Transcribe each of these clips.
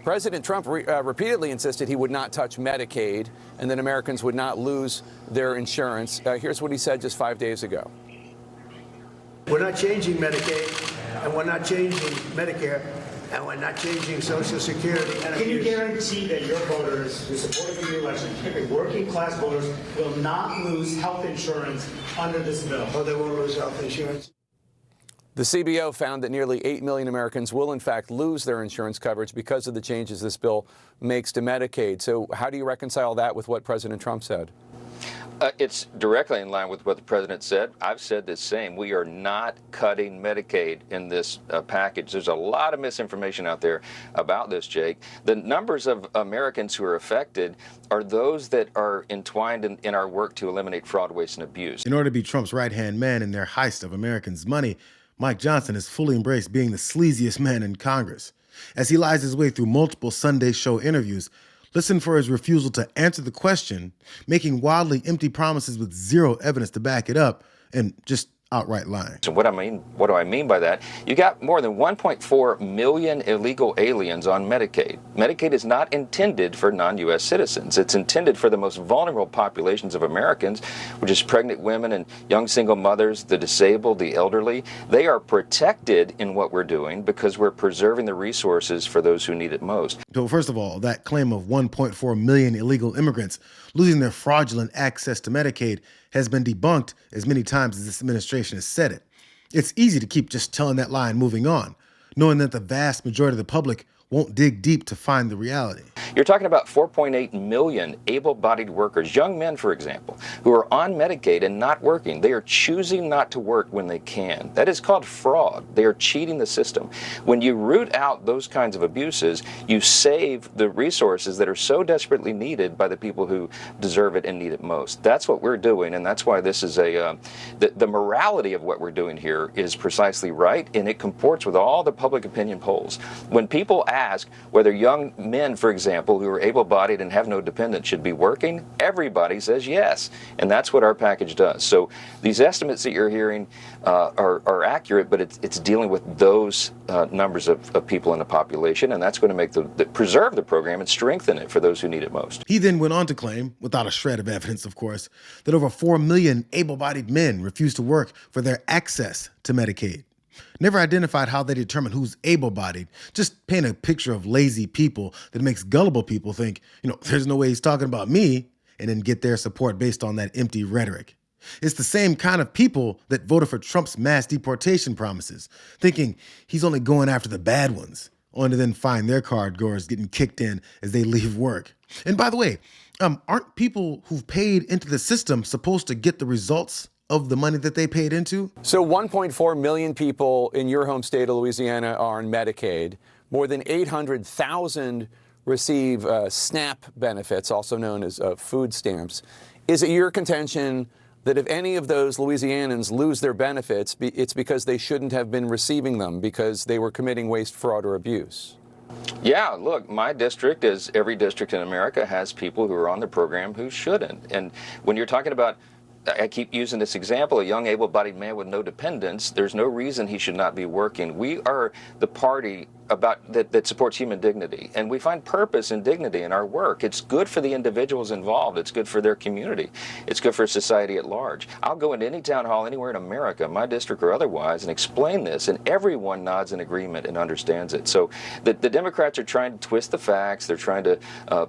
President Trump repeatedly insisted he would not touch Medicaid and that Americans would not lose their insurance. Here's what he said just 5 days ago. We're not changing Medicaid, and we're not changing Medicare, and we're not changing Social Security. Can you guarantee that your voters who supported the election, particularly working class voters, will not lose health insurance under this bill? Oh, they won't lose health insurance? The CBO found that nearly 8 million Americans will, in fact, lose their insurance coverage because of the changes this bill makes to Medicaid. So how do you reconcile that with what President Trump said? It's directly in line with what the president said. I've said the same. We are not cutting Medicaid in this package. There's a lot of misinformation out there about this, Jake. The numbers of Americans who are affected are those that are entwined in our work to eliminate fraud, waste, and abuse. In order to be Trump's right-hand man in their heist of Americans' money, Mike Johnson has fully embraced being the sleaziest man in Congress. As he lies his way through multiple Sunday show interviews, listen for his refusal to answer the question, making wildly empty promises with zero evidence to back it up, and just outright lying. So what do I mean by that? You got more than 1.4 million illegal aliens on Medicaid. Medicaid is not intended for non-U.S. citizens. It's intended for the most vulnerable populations of Americans, which is pregnant women and young single mothers, the disabled, the elderly. They are protected in what we're doing because we're preserving the resources for those who need it most. So first of all, that claim of 1.4 million illegal immigrants losing their fraudulent access to Medicaid has been debunked as many times as this administration has said it. It's easy to keep just telling that lie and moving on, knowing that the vast majority of the public won't dig deep to find the reality. You're talking about 4.8 million able-bodied workers, young men, for example, who are on Medicaid and not working. They are choosing not to work when they can. That is called fraud. They are cheating the system. When you root out those kinds of abuses, you save the resources that are so desperately needed by the people who deserve it and need it most. That's what we're doing, and that's why this is the morality of what we're doing here is precisely right, and it comports with all the public opinion polls. When people ask whether young men, for example, who are able-bodied and have no dependents should be working, everybody says yes. And that's what our package does. So these estimates that you're hearing are accurate, but it's dealing with those numbers of people in the population, and that's going to make preserve the program and strengthen it for those who need it most. He then went on to claim, without a shred of evidence, of course, that over 4 million able-bodied men refuse to work for their access to Medicaid. Never identified how they determine who's able-bodied, just paint a picture of lazy people that makes gullible people think, there's no way he's talking about me, and then get their support based on that empty rhetoric. It's the same kind of people that voted for Trump's mass deportation promises, thinking he's only going after the bad ones, only to then find their card goers getting kicked in as they leave work. And by the way, aren't people who've paid into the system supposed to get the results of the money that they paid into? So 1.4 million people in your home state of Louisiana are on Medicaid. More than 800,000 receive SNAP benefits, also known as food stamps. Is it your contention that if any of those Louisianans lose their benefits, it's because they shouldn't have been receiving them because they were committing waste, fraud, or abuse? Yeah, look, my district, as every district in America, has people who are on the program who shouldn't. And when you're talking about, I keep using this example, a young able-bodied man with no dependents, there's no reason he should not be working. We are the party that supports human dignity, and we find purpose and dignity in our work. It's good for the individuals involved. It's good for their community. It's good for society at large. I'll go into any town hall anywhere in America, my district or otherwise, and explain this, and everyone nods in agreement and understands it. So the Democrats are trying to twist the facts. They're trying to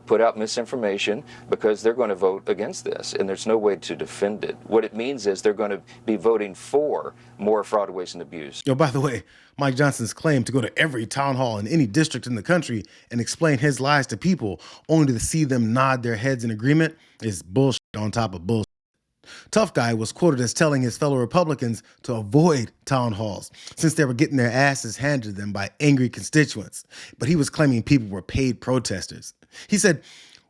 put out misinformation because they're going to vote against this, and there's no way to defend it. What it means is they're going to be voting for more fraud, waste, and abuse. By the way, Mike Johnson's claim to go to every town hall in any district in the country and explain his lies to people only to see them nod their heads in agreement is bullshit on top of bullshit. Tough Guy was quoted as telling his fellow Republicans to avoid town halls since they were getting their asses handed to them by angry constituents. But he was claiming people were paid protesters. He said,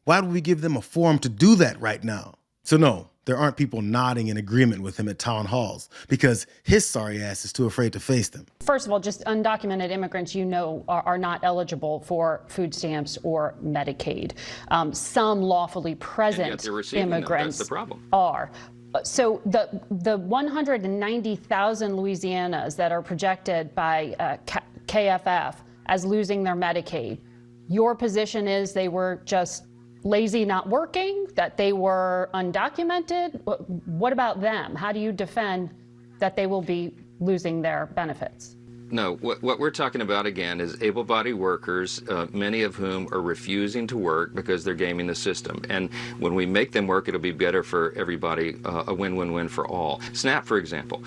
why would we give them a forum to do that right now? So no, there aren't people nodding in agreement with him at town halls because his sorry ass is too afraid to face them. First of all, just undocumented immigrants, are not eligible for food stamps or Medicaid. Some lawfully present immigrants That's the problem. are. So the 190,000 Louisianas that are projected by KFF as losing their Medicaid, Your position is they were just lazy, not working, that they were undocumented. What about them? How do you defend that they will be losing their benefits? No, what we're talking about again is able-bodied workers, many of whom are refusing to work because they're gaming the system. And when we make them work, it'll be better for everybody, a win-win-win for all. SNAP, for example,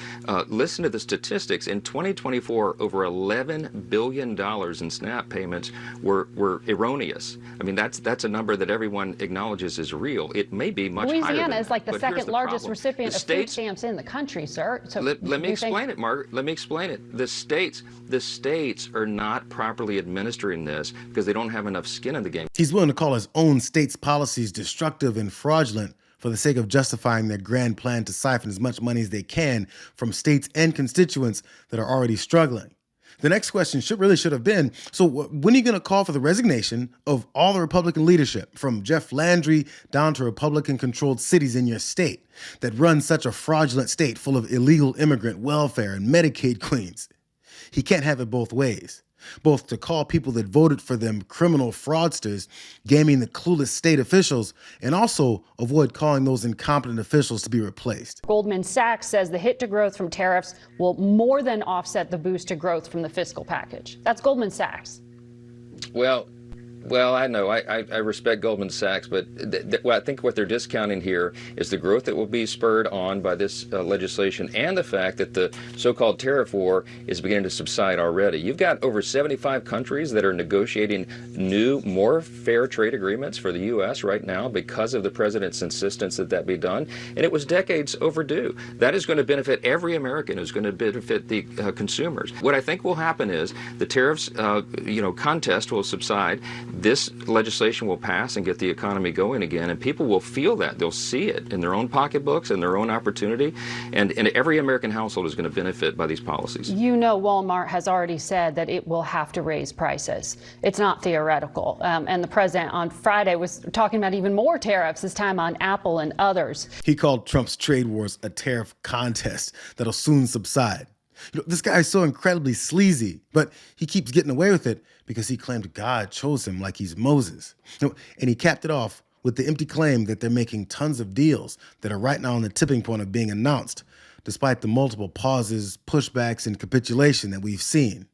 listen to the statistics. In 2024, over $11 billion in SNAP payments were erroneous. I mean, that's a number that everyone acknowledges is real. It may be much higher than Louisiana that, is like the but here's second the largest problem. recipient of food stamps in the country, sir. So Let me explain it, Margaret. Let me explain it. The states are not properly administering this because they don't have enough skin in the game. He's willing to call his own state's policies destructive and fraudulent for the sake of justifying their grand plan to siphon as much money as they can from states and constituents that are already struggling. The next question should have been, so when are you going to call for the resignation of all the Republican leadership, from Jeff Landry down to Republican-controlled cities in your state that run such a fraudulent state full of illegal immigrant welfare and Medicaid queens? He can't have it both ways, both to call people that voted for them criminal fraudsters, gaming the clueless state officials, and also avoid calling those incompetent officials to be replaced. Goldman Sachs says the hit to growth from tariffs will more than offset the boost to growth from the fiscal package. That's Goldman Sachs. Well, I know. I respect Goldman Sachs, but I think what they're discounting here is the growth that will be spurred on by this legislation and the fact that the so-called tariff war is beginning to subside already. You've got over 75 countries that are negotiating new, more fair trade agreements for the U.S. right now because of the president's insistence that that be done, and it was decades overdue. That is going to benefit every American. It's going to benefit the consumers. What I think will happen is the tariffs, contest will subside. This legislation will pass and get the economy going again, and people will feel that. They'll see it in their own pocketbooks and their own opportunity, and every American household is going to benefit by these policies. You know, Walmart has already said that it will have to raise prices. It's not theoretical. And the president on Friday was talking about even more tariffs, this time on Apple and others. He called Trump's trade wars a tariff contest that'll soon subside. This guy is so incredibly sleazy, but he keeps getting away with it because he claimed God chose him like he's Moses. And he capped it off with the empty claim that they're making tons of deals that are right now on the tipping point of being announced, despite the multiple pauses, pushbacks, and capitulation that we've seen,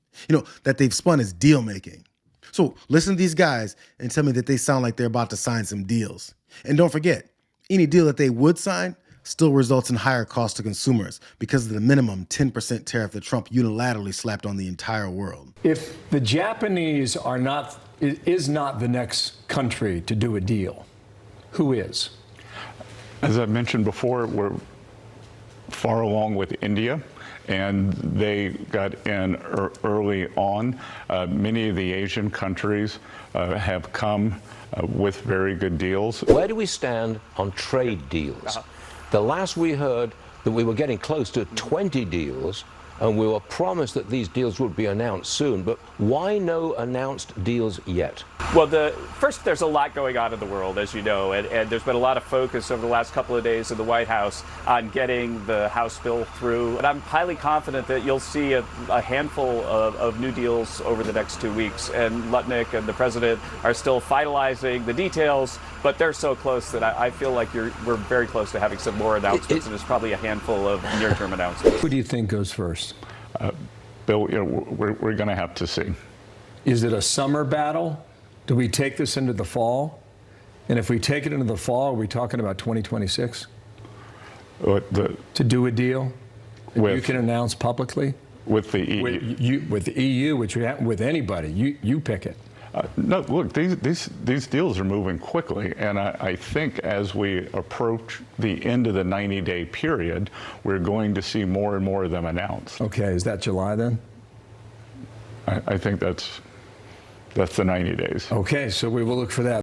that they've spun as deal making. So listen to these guys and tell me that they sound like they're about to sign some deals. And don't forget, any deal that they would sign still results in higher costs to consumers because of the minimum 10% tariff that Trump unilaterally slapped on the entire world. If the Japanese is not the next country to do a deal, who is? As I mentioned before, we're far along with India, and they got in early on. Many of the Asian countries have come with very good deals. Where do we stand on trade deals? The last we heard that we were getting close to 20 deals, and we were promised that these deals would be announced soon, but why no announced deals yet? Well, first, there's a lot going on in the world, as you know, and there's been a lot of focus over the last couple of days in the White House on getting the House bill through. And I'm highly confident that you'll see a handful of new deals over the next 2 weeks. And Lutnick and the president are still finalizing the details, but they're so close that I feel like we're very close to having some more announcements, and there's probably a handful of near-term announcements. Who do you think goes first? Bill, we're going to have to see. Is it a summer battle? Do we take this into the fall? And if we take it into the fall, are we talking about 2026? To do a deal that you can announce publicly? With the EU? With the EU, with anybody. You pick it. No, look, these deals are moving quickly, and I think as we approach the end of the 90-day period, we're going to see more and more of them announced. Okay, is that July then? I think that's the 90 days. Okay, so we will look for that.